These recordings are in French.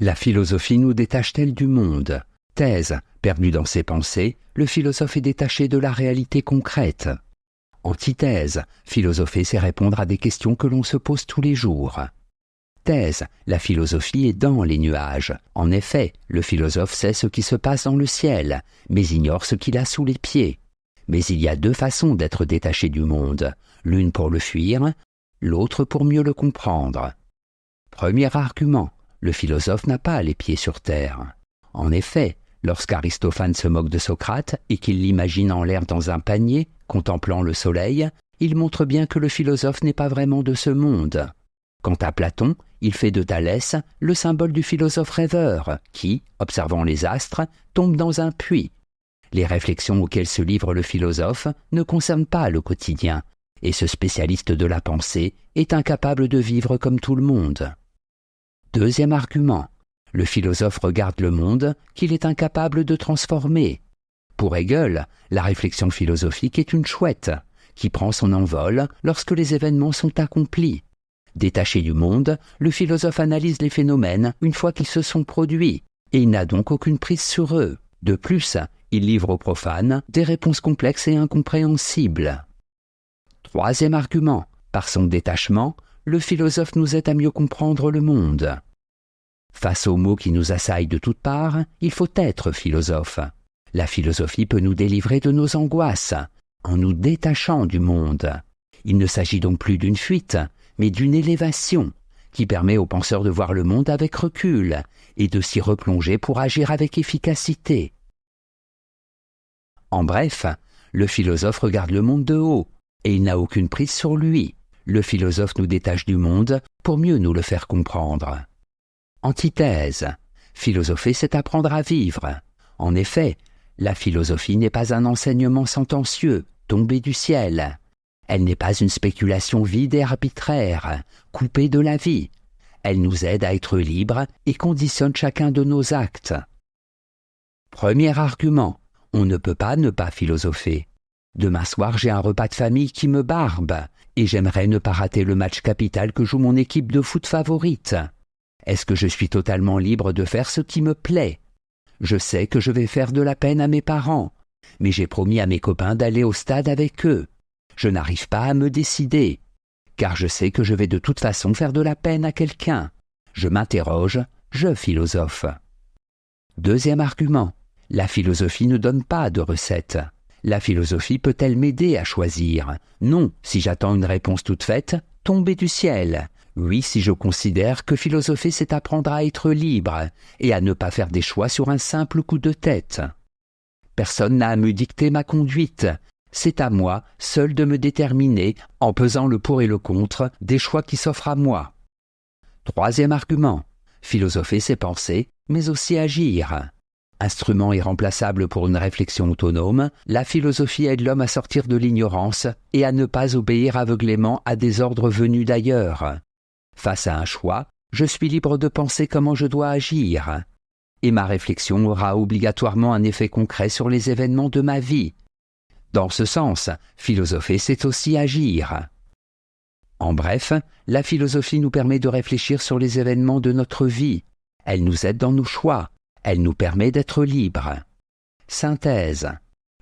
La philosophie nous détache-t-elle du monde? Thèse. Perdu dans ses pensées, le philosophe est détaché de la réalité concrète. Antithèse. Philosopher, c'est répondre à des questions que l'on se pose tous les jours. Thèse. La philosophie est dans les nuages. En effet, le philosophe sait ce qui se passe dans le ciel, mais ignore ce qu'il a sous les pieds. Mais il y a deux façons d'être détaché du monde, l'une pour le fuir, l'autre pour mieux le comprendre. Premier argument, le philosophe n'a pas les pieds sur terre. En effet, lorsqu'Aristophane se moque de Socrate et qu'il l'imagine en l'air dans un panier, contemplant le soleil, il montre bien que le philosophe n'est pas vraiment de ce monde. Quant à Platon, il fait de Thalès le symbole du philosophe rêveur qui, observant les astres, tombe dans un puits. Les réflexions auxquelles se livre le philosophe ne concernent pas le quotidien, et ce spécialiste de la pensée est incapable de vivre comme tout le monde. Deuxième argument, le philosophe regarde le monde qu'il est incapable de transformer. Pour Hegel, la réflexion philosophique est une chouette qui prend son envol lorsque les événements sont accomplis. Détaché du monde, le philosophe analyse les phénomènes une fois qu'ils se sont produits, et il n'a donc aucune prise sur eux. De plus, il livre aux profanes des réponses complexes et incompréhensibles. Troisième argument, par son détachement, le philosophe nous aide à mieux comprendre le monde. Face aux maux qui nous assaillent de toutes parts, il faut être philosophe. La philosophie peut nous délivrer de nos angoisses, en nous détachant du monde. Il ne s'agit donc plus d'une fuite, mais d'une élévation, qui permet aux penseurs de voir le monde avec recul et de s'y replonger pour agir avec efficacité. En bref, le philosophe regarde le monde de haut, et il n'a aucune prise sur lui. Le philosophe nous détache du monde pour mieux nous le faire comprendre. Antithèse. Philosopher, c'est apprendre à vivre. En effet, la philosophie n'est pas un enseignement sentencieux, tombé du ciel. Elle n'est pas une spéculation vide et arbitraire, coupée de la vie. Elle nous aide à être libres et conditionne chacun de nos actes. Premier argument, on ne peut pas ne pas philosopher. Demain soir, j'ai un repas de famille qui me barbe, et j'aimerais ne pas rater le match capital que joue mon équipe de foot favorite. Est-ce que je suis totalement libre de faire ce qui me plaît? Je sais que je vais faire de la peine à mes parents, mais j'ai promis à mes copains d'aller au stade avec eux. Je n'arrive pas à me décider, car je sais que je vais de toute façon faire de la peine à quelqu'un. Je m'interroge, je philosophe. Deuxième argument, la philosophie ne donne pas de recette. La philosophie peut-elle m'aider à choisir? Non, si j'attends une réponse toute faite, tombée du ciel. Oui, si je considère que philosopher, c'est apprendre à être libre et à ne pas faire des choix sur un simple coup de tête. Personne n'a à me dicter ma conduite. C'est à moi, seul, de me déterminer, en pesant le pour et le contre, des choix qui s'offrent à moi. Troisième argument, philosopher, c'est penser, mais aussi agir. Instrument irremplaçable pour une réflexion autonome, la philosophie aide l'homme à sortir de l'ignorance et à ne pas obéir aveuglément à des ordres venus d'ailleurs. Face à un choix, je suis libre de penser comment je dois agir. Et ma réflexion aura obligatoirement un effet concret sur les événements de ma vie. Dans ce sens, philosopher, c'est aussi agir. En bref, la philosophie nous permet de réfléchir sur les événements de notre vie. Elle nous aide dans nos choix. Elle nous permet d'être libres. Synthèse.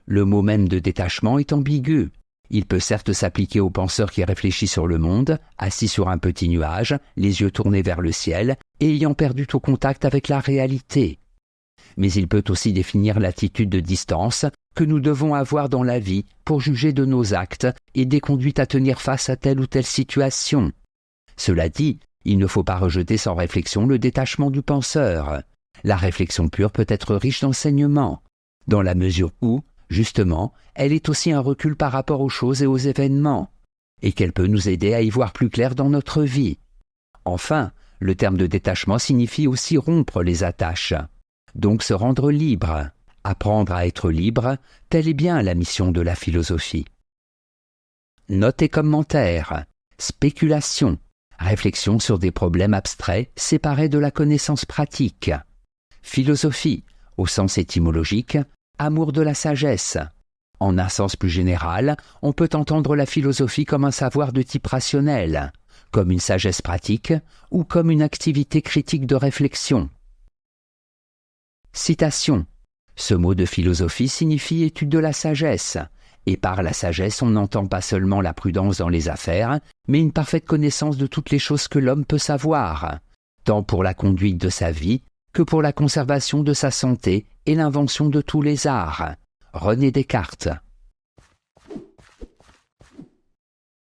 Le mot même de détachement est ambigu. Il peut certes s'appliquer au penseur qui réfléchit sur le monde, assis sur un petit nuage, les yeux tournés vers le ciel et ayant perdu tout contact avec la réalité. Mais il peut aussi définir l'attitude de distance que nous devons avoir dans la vie pour juger de nos actes et des conduites à tenir face à telle ou telle situation. Cela dit, il ne faut pas rejeter sans réflexion le détachement du penseur. La réflexion pure peut être riche d'enseignements, dans la mesure où, justement, elle est aussi un recul par rapport aux choses et aux événements, et qu'elle peut nous aider à y voir plus clair dans notre vie. Enfin, le terme de détachement signifie aussi rompre les attaches, donc se rendre libre. Apprendre à être libre, telle est bien la mission de la philosophie. Notes et commentaires. Spéculation. Réflexion sur des problèmes abstraits séparés de la connaissance pratique. Philosophie, au sens étymologique, amour de la sagesse. En un sens plus général, on peut entendre la philosophie comme un savoir de type rationnel, comme une sagesse pratique ou comme une activité critique de réflexion. Citation. Ce mot de philosophie signifie étude de la sagesse. Et par la sagesse, on n'entend pas seulement la prudence dans les affaires, mais une parfaite connaissance de toutes les choses que l'homme peut savoir, tant pour la conduite de sa vie que pour la conservation de sa santé et l'invention de tous les arts. René Descartes.